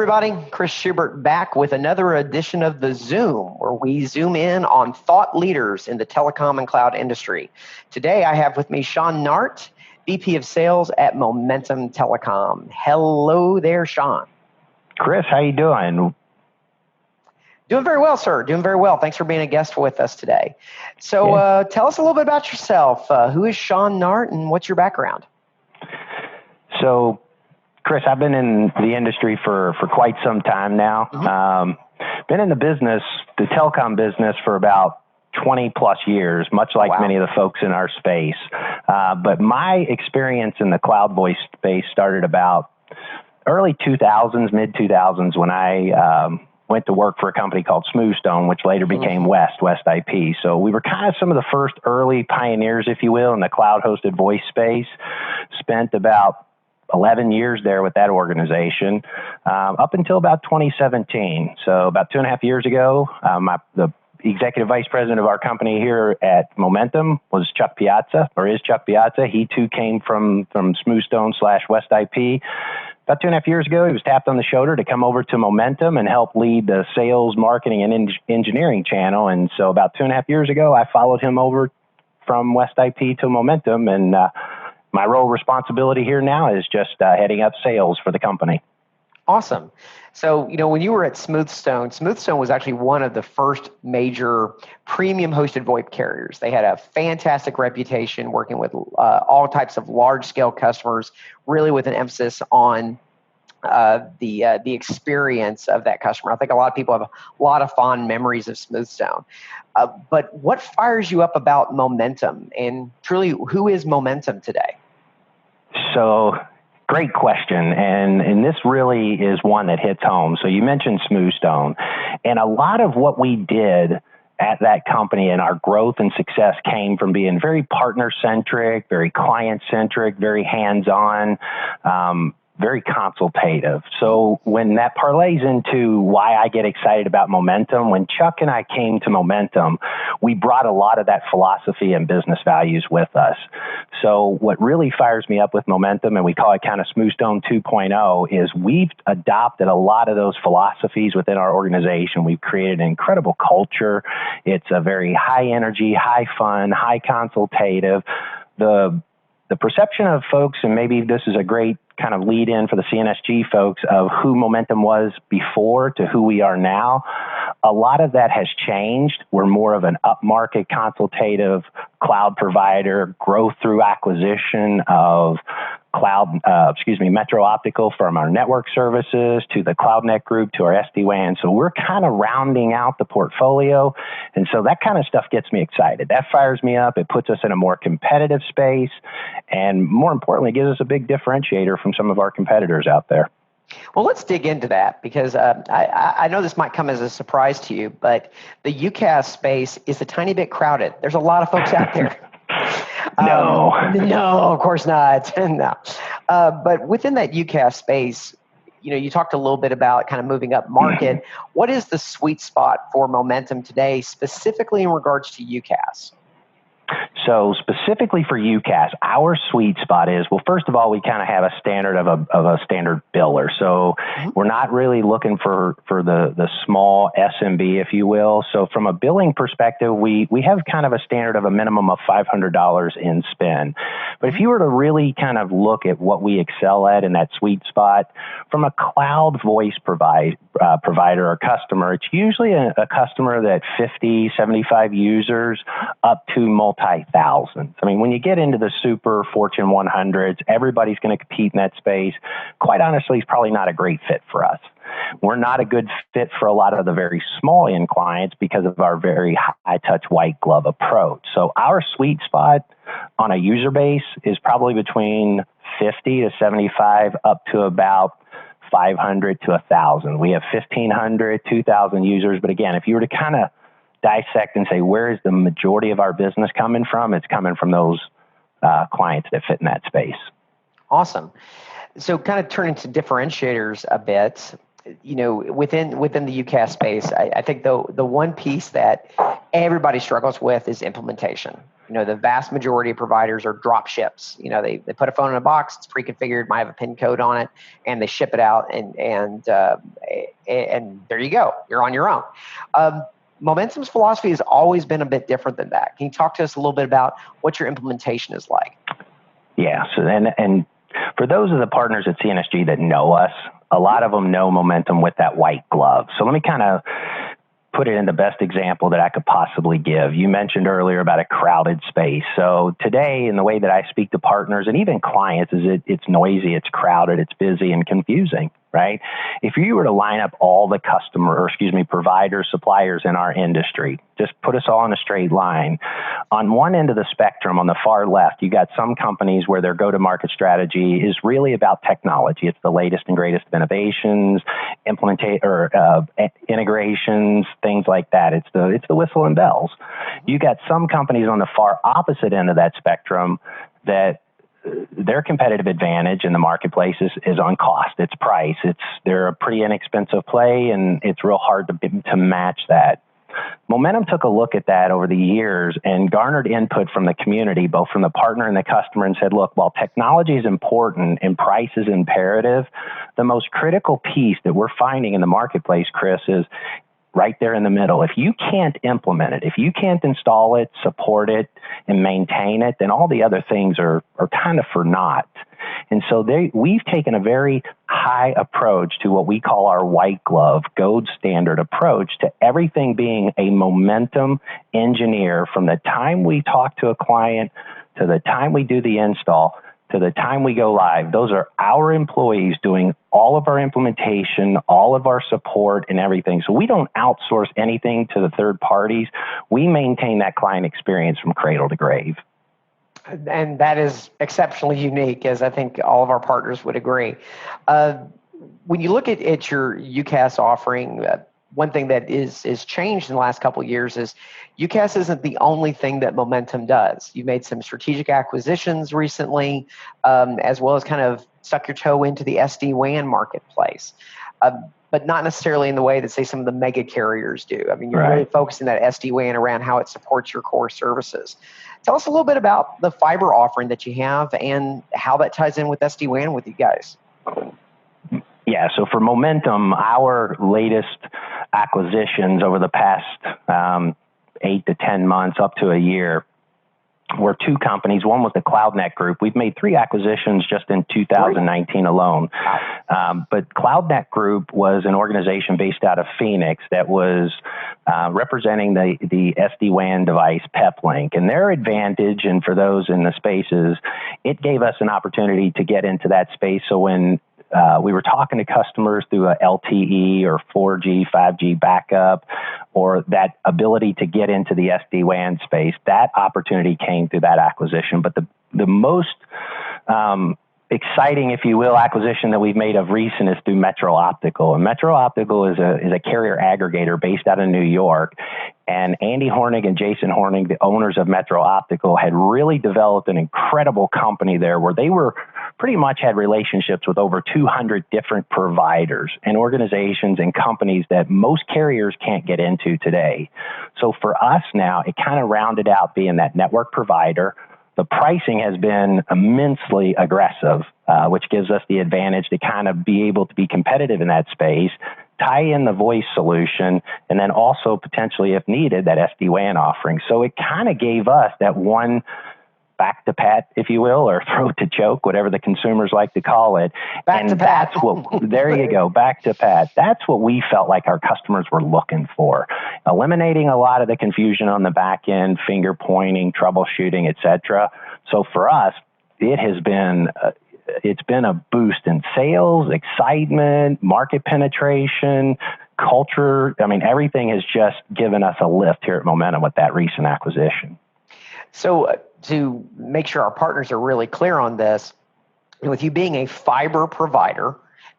everybody. Chris Shubert back with another edition of The Zoom, where we zoom in on thought leaders in the telecom and cloud industry. Today, I have with me Shawn Nauert, VP of Sales at Momentum Telecom. Hello there, Shawn. Chris, how you doing? Doing very well, sir. Doing very well. Thanks for being a guest with us today. So tell us a little bit about yourself. Who is Shawn Nauert and what's your background? So, Chris, I've been in the industry for quite some time now. Been in the business, the telecom business, for about 20 plus years, much like many of the folks in our space. But my experience in the cloud voice space started about early 2000s, mid 2000s, when I went to work for a company called Smoothstone, which later became West IP. So we were kind of some of the first early pioneers, if you will, in the cloud-hosted voice space. Spent about 11 years there with that organization, up until about 2017. So about 2.5 years ago, the executive vice president of our company here at Momentum was Chuck Piazza, or is Chuck Piazza. He too came from Smoothstone / West IP. About 2.5 years ago, he was tapped on the shoulder to come over to Momentum and help lead the sales, marketing, and engineering channel. And so about 2.5 years ago, I followed him over from West IP to Momentum, and my role responsibility here now is just heading up sales for the company. Awesome. So, when you were at Smoothstone was actually one of the first major premium hosted VoIP carriers. They had a fantastic reputation working with all types of large scale customers, really with an emphasis on the experience of that customer. I think a lot of people have a lot of fond memories of Smoothstone. But what fires you up about Momentum, and truly, who is Momentum today? So, great question, and this really is one that hits home. So you mentioned Smoothstone, and a lot of what we did at that company and our growth and success came from being very partner-centric, very client-centric, very hands-on, very consultative. So when that parlays into why I get excited about Momentum, when Chuck and I came to Momentum, we brought a lot of that philosophy and business values with us. So what really fires me up with Momentum, and we call it kind of Smoothstone 2.0, is we've adopted a lot of those philosophies within our organization. We've created an incredible culture. It's a very high energy, high fun, high consultative. The perception of folks, and maybe this is a great kind of lead in for the CNSG folks, of who Momentum was before to who we are now, a lot of that has changed. We're more of an upmarket consultative cloud provider, growth through acquisition of Metro Optical from our network services to the CloudNet group to our SD-Wan. So we're kind of rounding out the portfolio. And so that kind of stuff gets me excited. That fires me up. It puts us in a more competitive space. And more importantly, gives us a big differentiator from some of our competitors out there. Well, let's dig into that, because I know this might come as a surprise to you, but the UCaaS space is a tiny bit crowded. There's a lot of folks out there. No, of course not. No. But within that UCaaS space, you talked a little bit about kind of moving up market. What is the sweet spot for Momentum today, specifically in regards to UCaaS? So specifically for UCaaS, our sweet spot is, well, first of all, we kind of have a standard of a standard biller. So we're not really looking for the small SMB, if you will. So from a billing perspective, we have kind of a standard of a minimum of $500 in spend. But if you were to really kind of look at what we excel at in that sweet spot, from a cloud voice provider or customer, it's usually a customer that 50, 75 users up to multi-thousands. I mean, when you get into the super Fortune 100s, everybody's going to compete in that space. Quite honestly, it's probably not a great fit for us. We're not a good fit for a lot of the very small end clients because of our very high-touch white glove approach. So our sweet spot on a user base is probably between 50 to 75 up to about 500 to 1,000. We have 1,500, 2,000 users. But again, if you were to kind of dissect and say, where is the majority of our business coming from? It's coming from those clients that fit in that space. Awesome. So kind of turning to differentiators a bit, within the UCaaS space, I think the one piece that everybody struggles with is implementation. The vast majority of providers are drop ships. They put a phone in a box, it's pre-configured, might have a PIN code on it, and they ship it out, and there you go. You're on your own. Momentum's philosophy has always been a bit different than that. Can you talk to us a little bit about what your implementation is like? Yeah. So and for those of the partners at CNSG that know us, a lot of them know Momentum with that white glove. So let me kind of put it in the best example that I could possibly give. You mentioned earlier about a crowded space. So today, in the way that I speak to partners and even clients, is it's noisy, it's crowded, it's busy and confusing, right? If you were to line up all the providers, suppliers in our industry, just put us all in a straight line. On one end of the spectrum, on the far left, you got some companies where their go-to-market strategy is really about technology. It's the latest and greatest of innovations, integrations, things like that. It's the whistle and bells. You got some companies on the far opposite end of that spectrum that their competitive advantage in the marketplace is on cost. It's price. They're a pretty inexpensive play, and it's real hard to match that. Momentum took a look at that over the years and garnered input from the community, both from the partner and the customer, and said, look, while technology is important and price is imperative, the most critical piece that we're finding in the marketplace, Chris, is right there in the middle. If you can't implement it, if you can't install it, support it, and maintain it, then all the other things are kind of for naught. And so we've taken a very high approach to what we call our white glove, gold standard approach to everything being a Momentum engineer from the time we talk to a client to the time we do the install to the time we go live. Those are our employees doing all of our implementation, all of our support and everything. So we don't outsource anything to the third parties. We maintain that client experience from cradle to grave. And that is exceptionally unique, as I think all of our partners would agree. When you look at your UCaaS offering, one thing that is changed in the last couple of years is UCaaS isn't the only thing that Momentum does. You've made some strategic acquisitions recently, as well as kind of stuck your toe into the SD-Wan marketplace, but not necessarily in the way that, say, some of the mega carriers do. I mean, you're really focusing that SD-Wan around how it supports your core services. Tell us a little bit about the fiber offering that you have and how that ties in with SD-Wan with you guys. Yeah, so for Momentum, our latest acquisitions over the past 8 to 10 months, up to a year, were two companies. One was the CloudNet Group. We've made 3 acquisitions just in 2019 alone. But CloudNet Group was an organization based out of Phoenix that was representing the SD-WAN device PepLink. And their advantage, and for those in the spaces, it gave us an opportunity to get into that space. So when we were talking to customers through a LTE or 4G, 5G backup, or that ability to get into the SD-WAN space, that opportunity came through that acquisition. But the most exciting, if you will, acquisition that we've made of recent is through Metro Optical. And Metro Optical is a carrier aggregator based out of New York. And Andy Hornig and Jason Hornig, the owners of Metro Optical, had really developed an incredible company there where they were pretty much had relationships with over 200 different providers and organizations and companies that most carriers can't get into today. So for us now, it kind of rounded out being that network provider. The pricing has been immensely aggressive, which gives us the advantage to kind of be able to be competitive in that space, tie in the voice solution, and then also potentially, if needed, that SD-WAN offering. So it kind of gave us that one back to pat, if you will, or throat to choke, whatever the consumers like to call it. Back to pat. That's what, there you go, back to pat. That's what we felt like our customers were looking for. Eliminating a lot of the confusion on the back end, finger pointing, troubleshooting, et cetera. So for us, it has been, it's been a boost in sales, excitement, market penetration, culture. I mean, everything has just given us a lift here at Momentum with that recent acquisition. So to make sure our partners are really clear on this, with you being a fiber provider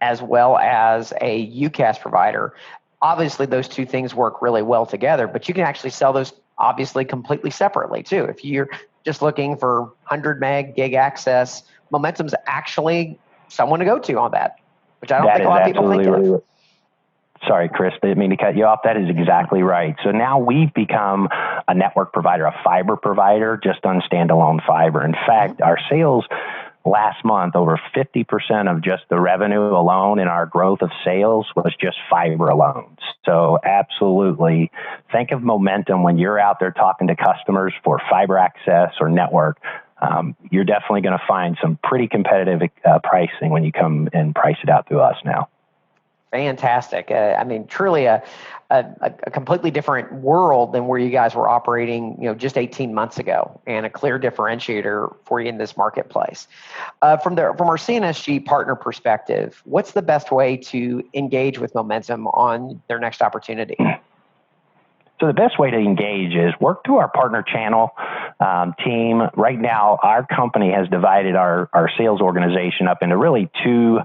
as well as a UCaaS provider, obviously those two things work really well together, but you can actually sell those obviously completely separately too. If you're just looking for 100 meg gig access, Momentum's actually someone to go to on that, which I don't think a lot of people think of. Sorry, Chris, didn't mean to cut you off. That is exactly right. So now we've become a network provider, a fiber provider, just on standalone fiber. In fact, our sales last month, over 50% of just the revenue alone in our growth of sales was just fiber alone. So absolutely, think of Momentum when you're out there talking to customers for fiber access or network. You're definitely going to find some pretty competitive pricing when you come and price it out through us now. Fantastic. I mean, truly a completely different world than where you guys were operating, just 18 months ago, and a clear differentiator for you in this marketplace. From our CNSG partner perspective, what's the best way to engage with Momentum on their next opportunity? So the best way to engage is work through our partner channel team. Right now, our company has divided our sales organization up into really two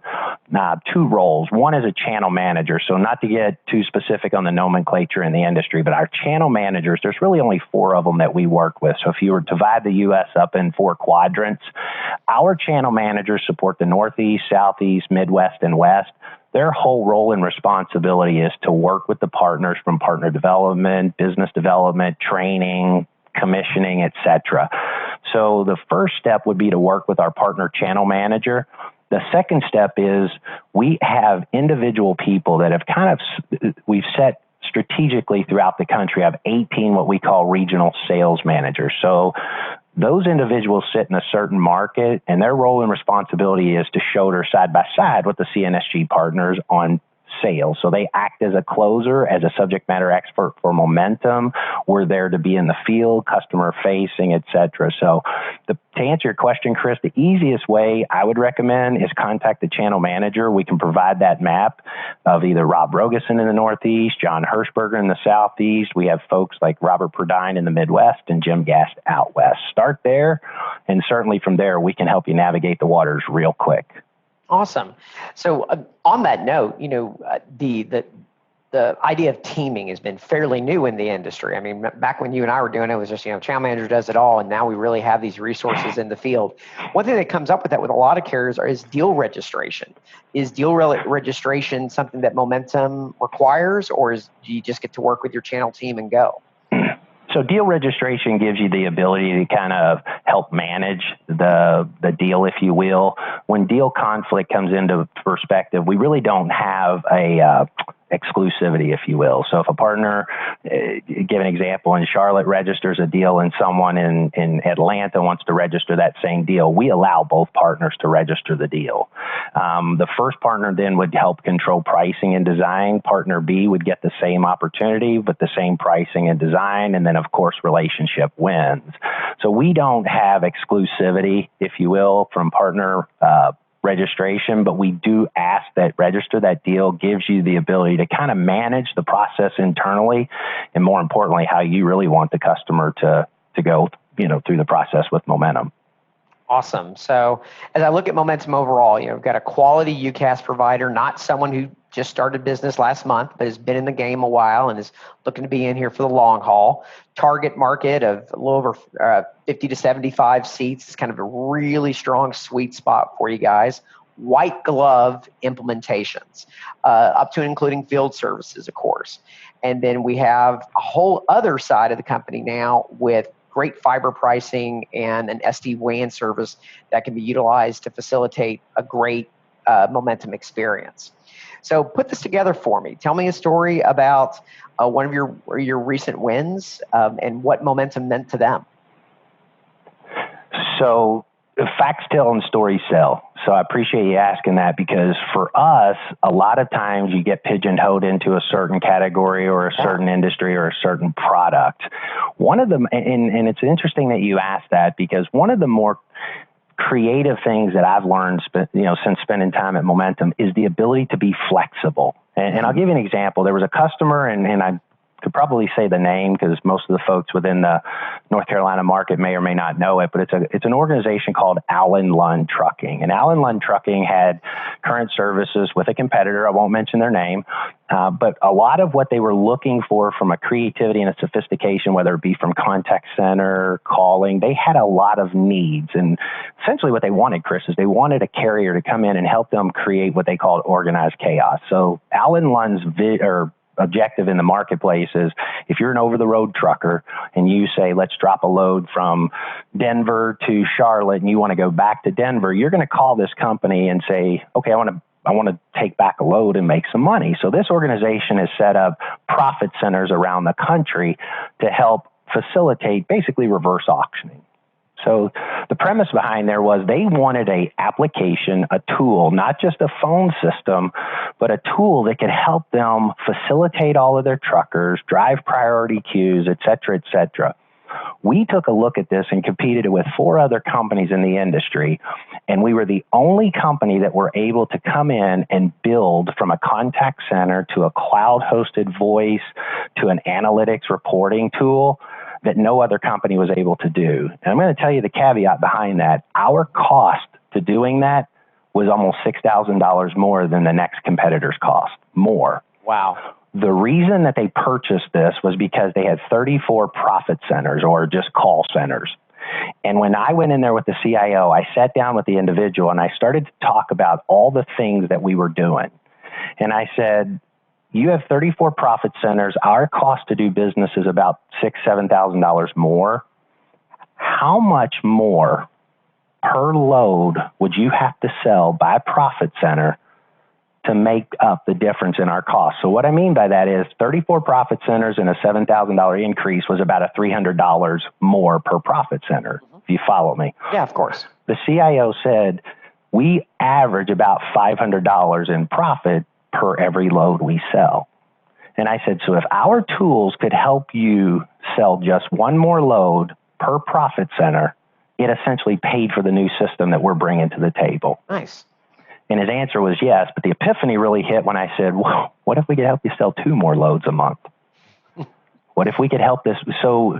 roles. One is a channel manager. So not to get too specific on the nomenclature in the industry, but our channel managers, there's really only 4 of them that we work with. So if you were to divide the U.S. up in 4 quadrants, our channel managers support the Northeast, Southeast, Midwest, and West. Their whole role and responsibility is to work with the partners from partner development, business development, training, commissioning, etc. So the first step would be to work with our partner channel manager. The second step is we have individual people that have we've set strategically throughout the country, have 18 what we call regional sales managers. So those individuals sit in a certain market, and their role and responsibility is to shoulder side by side with the CNSG partners on sales. So they act as a closer, as a subject matter expert for Momentum. We're there to be in the field, customer facing, etc. So to answer your question, Chris, the easiest way I would recommend is contact the channel manager. We can provide that map of either Rob Rogeson in the Northeast, John Hirschberger in the Southeast. We have folks like Robert Perdine in the Midwest and Jim Gast out West. Start there, and certainly from there, we can help you navigate the waters real quick. Awesome. So on that note, the idea of teaming has been fairly new in the industry. I mean, back when you and I were doing it, it was just, channel manager does it all, and now we really have these resources in the field. One thing that comes up with that with a lot of carriers is deal registration. Is deal registration something that Momentum requires, or do you just get to work with your channel team and go? So deal registration gives you the ability to kind of help manage the deal, if you will. When deal conflict comes into perspective, we really don't have a exclusivity, if you will. So if a partner, give an example, in Charlotte registers a deal and someone in Atlanta wants to register that same deal, we allow both partners to register the deal. The first partner then would help control pricing and design. Partner B would get the same opportunity, but the same pricing and design, and then of course relationship wins. So we don't have exclusivity, if you will, from partner registration, but we do ask that register that deal gives you the ability to kind of manage the process internally, and more importantly, how you really want the customer to go, through the process with Momentum. Awesome. So as I look at Momentum overall, we've got a quality UCaaS provider, not someone who just started business last month, but has been in the game a while and is looking to be in here for the long haul. Target market of a little over 50 to 75 seats is kind of a really strong sweet spot for you guys. White glove implementations, up to and including field services, of course. And then we have a whole other side of the company now with great fiber pricing and an SD-Wan service that can be utilized to facilitate a great Momentum experience. So put this together for me. Tell me a story about one of your recent wins and what Momentum meant to them. So facts tell and stories sell. So I appreciate you asking that, because for us, a lot of times you get pigeonholed into a certain category or a certain industry or a certain product. One of them, and it's interesting that you asked that, because one of the more creative things that I've learned, since spending time at Momentum is the ability to be flexible. And I'll give you an example. There was a customer, and I could probably say the name because most of the folks within the North Carolina market may or may not know it, but it's an organization called Allen Lund Trucking. And Allen Lund Trucking had current services with a competitor. I won't mention their name, but a lot of what they were looking for from a creativity and a sophistication, whether it be from contact center, calling, they had a lot of needs. And essentially what they wanted, Chris, is they wanted a carrier to come in and help them create what they called organized chaos. So Alan Lund's objective in the marketplace is, if you're an over-the-road trucker and you say, let's drop a load from Denver to Charlotte and you want to go back to Denver, you're going to call this company and say, okay, I want to take back a load and make some money. So this organization has set up profit centers around the country to help facilitate basically reverse auctioning. So the premise behind there was they wanted a application, a tool, not just a phone system, but a tool that could help them facilitate all of their truckers, drive priority queues, et cetera, et cetera. We took a look at this and competed with 4 other companies in the industry, and we were the only company that were able to come in and build from a contact center to a cloud-hosted voice to an analytics reporting tool that no other company was able to do. And I'm going to tell you the caveat behind that. Our cost to doing that was almost $6,000 more than the next competitor's cost. More. Wow. The reason that they purchased this was because they had 34 profit centers, or just call centers. And when I went in there with the CIO, I sat down with the individual and I started to talk about all the things that we were doing. And I said, you have 34 profit centers. Our cost to do business is about $6,000, $7,000 more. How much more per load would you have to sell by profit center to make up the difference in our cost? So what I mean by that is 34 profit centers and a $7,000 increase was about a $300 more per profit center, if you follow me. Yeah, of course. The CIO said, we average about $500 in profit per every load we sell. And I said, so if our tools could help you sell just one more load per profit center, it essentially paid for the new system that we're bringing to the table. Nice. And his answer was yes, but the epiphany really hit when I said, well, what if we could help you sell 2 more loads a month? What if we could help this? So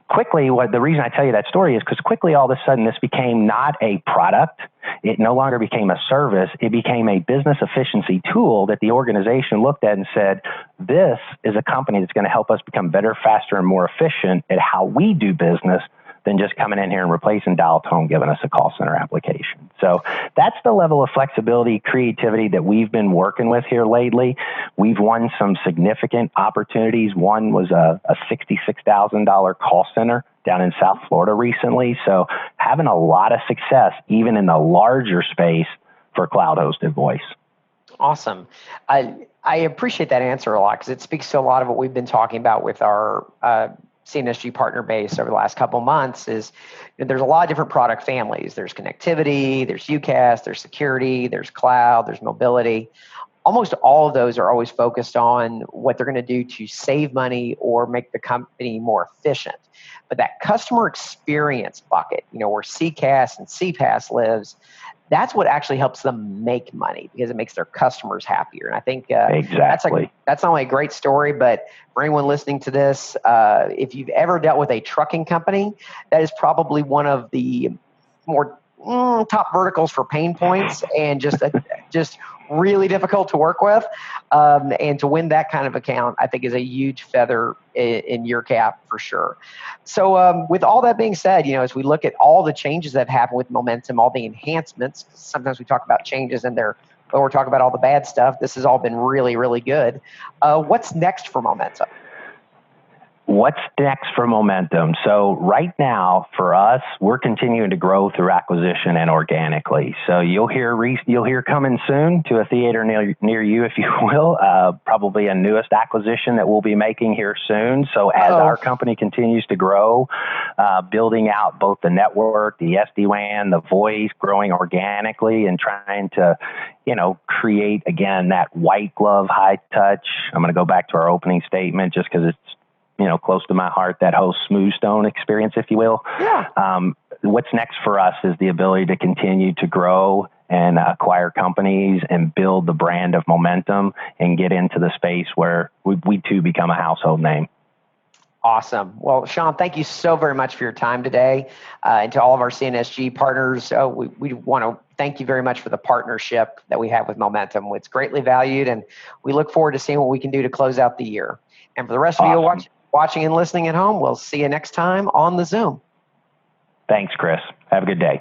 quickly, the reason I tell you that story is because quickly all of a sudden this became not a product. It no longer became a service. It became a business efficiency tool that the organization looked at and said, this is a company that's going to help us become better, faster, and more efficient at how we do business than just coming in here and replacing dial tone, giving us a call center application. So that's the level of flexibility, creativity that we've been working with here lately. We've won some significant opportunities. One was a $66,000 call center down in South Florida recently. So having a lot of success, even in the larger space for cloud-hosted voice. Awesome. I appreciate that answer a lot because it speaks to a lot of what we've been talking about with our CNSG partner base over the last couple of months. Is there's a lot of different product families. There's connectivity, there's UCaaS, there's security, there's cloud, there's mobility. Almost all of those are always focused on what they're going to do to save money or make the company more efficient. But that customer experience bucket, where CCaaS and CPaaS lives, that's what actually helps them make money because it makes their customers happier. And I think exactly. That's not only a great story, but for anyone listening to this, if you've ever dealt with a trucking company, that is probably one of the more top verticals for pain points and just really difficult to work with. And to win that kind of account, I think is a huge feather in your cap for sure. So with all that being said, as we look at all the changes that have happened with Momentum, all the enhancements, sometimes we talk about changes and when we're talking about all the bad stuff, this has all been really, really good. What's next for Momentum? What's next for Momentum? So right now, for us, we're continuing to grow through acquisition and organically. So you'll hear coming soon to a theater near you, if you will, probably a newest acquisition that we'll be making here soon. So as our company continues to grow, building out both the network, the SD-Wan, the voice, growing organically and trying to, create, again, that white glove, high touch. I'm going to go back to our opening statement just because it's, close to my heart, that whole smooth stone experience, if you will. Yeah. What's next for us is the ability to continue to grow and acquire companies and build the brand of Momentum and get into the space where we too become a household name. Awesome. Well, Shawn, thank you so very much for your time today. And to all of our CNSG partners, we want to thank you very much for the partnership that we have with Momentum. It's greatly valued, and we look forward to seeing what we can do to close out the year. And for the rest of you watching and listening at home, we'll see you next time on the Zoom. Thanks, Chris. Have a good day.